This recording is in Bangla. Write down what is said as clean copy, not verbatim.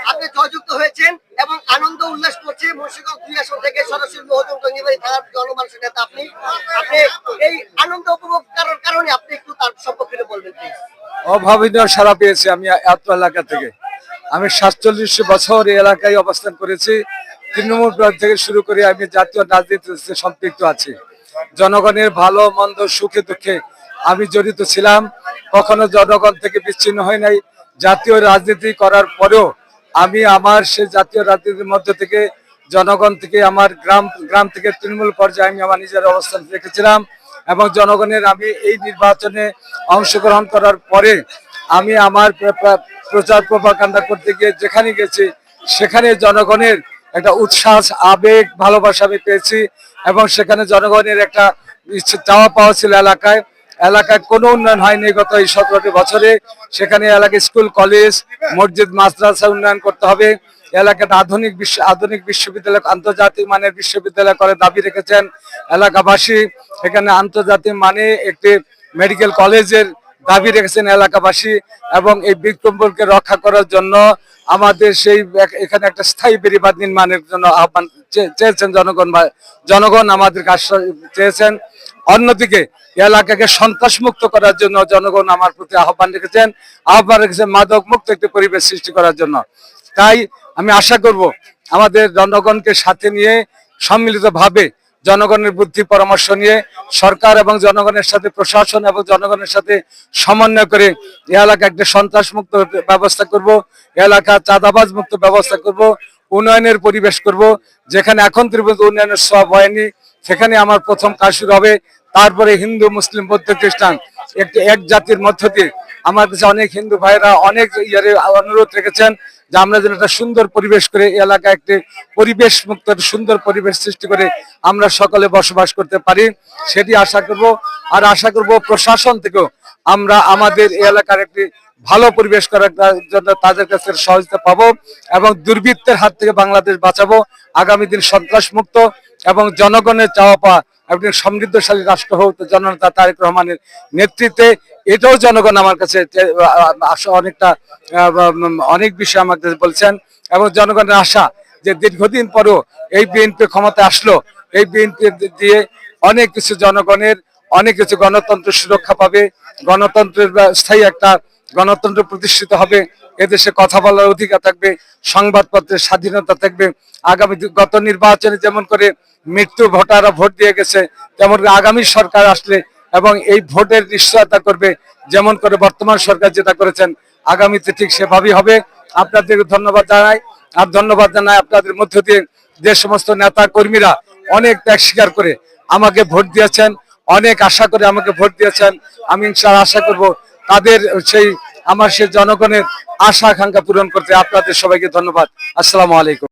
আপনি জয়যুক্ত হয়েছেন এবং আনন্দ উল্লাস করছে মুন্সিগঞ্জ 2 আসন থেকে সরাসরি মহকুমা টঙ্গিবাড়ি থানার জনমানুষের নেতা আপনি এই আনন্দ উপভোগ করার কারণে আপনি একটু তার সম্পর্কে বলবেন প্লিজ। অভাবনীয় সাড়া পেয়েছি আমি এত এলাকা থেকে। আমি 47 বছর এই এলাকায় অবস্থান করেছি। তৃণমূল থেকে শুরু করে আমি জাতীয় রাজনীতিতে সম্পৃক্ত আছি। জনগণের ভালো মন্দ সুখে দুঃখে আমি জড়িত ছিলাম, কখনো জনগণ থেকে বিচ্ছিন্ন হয় নাই। জাতীয় রাজনীতি করার পরেও আমি আমার সেই জাতীয় রাজনীতির মধ্যে থেকে জনগণ থেকে আমার গ্রাম থেকে তৃণমূল পর্যায়ে আমি আমার নিজের অবস্থান রেখেছিলাম এবং জনগণের আমি এই নির্বাচনে অংশগ্রহণ করার পরে আমি আমার প্রচার প্রপাগান্ডা করতে গিয়ে যেখানে গেছি সেখানে জনগণের একটা উচ্ছ্বাস আবেগ ভালোবাসা আমি পেয়েছি এবং সেখানে জনগণের একটা চাওয়া পাওয়া ছিল এলাকায় কোনো উন্নয়ন হয়নি গত এই 17টি বছরে। সেখানে এলাকায় স্কুল কলেজ মসজিদ মাদ্রাসা উন্নয়ন করতে হবে। এলাকাটা আধুনিক বিশ্ববিদ্যালয় আন্তর্জাতিক মানের বিশ্ববিদ্যালয় করে দাবি রেখেছেন এলাকাবাসী। এখানে আন্তর্জাতিক মানে একটি মেডিকেল কলেজের দাবি রেখেছেন এলাকাবাসী এবং এই বিক্রমপুরকে রক্ষা করার জন্য আমাদের সেই এখানে একটা স্থায়ী বেড়িবাঁধ নির্মাণের জন্য আহ্বান চেয়েছেন জনগণ আমাদেরকে আশ্বাস চেয়েছেন। অন্যদিকে এলাকাকে সন্ত্রাস মুক্ত করার জন্য জনগণ আমার প্রতি আহ্বান রেখেছেন মাদক মুক্ত একটি পরিবেশ সৃষ্টি করার জন্য। তাই আমি আশা করব আমাদের জনগণকে সাথে নিয়ে সম্মিলিতভাবে জনগণের বুদ্ধি পরামর্শ নিয়ে সরকার এবং জনগণের সাথে প্রশাসন এবং জনগণের সাথে সমন্বয় করে এই এলাকা একটা সন্ত্রাস মুক্ত ব্যবস্থা করব, এলাকা চাঁদাবাজ মুক্ত ব্যবস্থা করব, উন্নয়নের পরিবেশ করব। যেখানে এখন পর্যন্ত উন্নয়নের সব হয়নি সেখানে আমার প্রথম কাজ শুরু হবে। তারপরে হিন্দু মুসলিম বৌদ্ধ খ্রিস্টান এক জাতির মধ্য দিয়ে আমার কাছে অনেক হিন্দু ভাইরা অনেক অনুরোধ রেখেছেন যে আমরা যেন একটা সুন্দর পরিবেশ করে এলাকায় একটি পরিবেশ মুক্ত সুন্দর পরিবেশ সৃষ্টি করে আমরা সকলে বসবাস করতে পারি, সেটি আশা করব। আর আশা করব প্রশাসন থেকেও আমরা আমাদের এলাকার একটি ভালো পরিবেশ করার জন্য তাদের কাছে সহযোগিতা পাবো এবং দুর্বৃত্তের হাত থেকে বাংলাদেশ বাঁচাবো। আগামী দিন সন্ত্রাস মুক্ত এবং জনগণের চাওয়া পাওয়া একটি সমৃদ্ধশালী রাষ্ট্র হোক জননেতা তারেক রহমানের নেতৃত্বে। এটাও জনগণ আমার কাছে অনেক বিষয় আমার কাছে বলছেন এবং জনগণের আশা যে দীর্ঘদিন পরেও এই বিএনপি ক্ষমতায় আসলো, এই বিএনপি দিয়ে অনেক কিছু জনগণের অনেক কিছু গণতন্ত্র সুরক্ষা পাবে, গণতন্ত্রের স্থায়ী একটা গণতন্ত্র প্রতিষ্ঠিত হবে, এদেশে কথা বলার অধিকার থাকবে, সংবাদপত্রের স্বাধীনতা থাকবে। আগামী গত নির্বাচনে যেমন করে মৃত্যু ভোটাররা ভোট দিয়ে গেছে তেমন আগামী সরকার আসলে এবং এই ভোটের নিশ্চয়তা করবে যেমন করে বর্তমান সরকার যেটা করেছেন আগামীতে ঠিক সেভাবেই হবে। আপনাদেরকে ধন্যবাদ জানাই। আর ধন্যবাদ জানাই আপনাদের মধ্য দিয়ে যে সমস্ত নেতা কর্মীরা অনেক ত্যাগ স্বীকার করে আমাকে ভোট দিয়েছেন, অনেক আশা করে আমাকে ভোট দিয়েছেন। আমি ইনশাআল্লাহ আশা করব তাদের সেই জনগণের আশা আকাঙ্ক্ষা পূরণ করতে। আপনাদের সবাইকে ধন্যবাদ। আসসালামু আলাইকুম।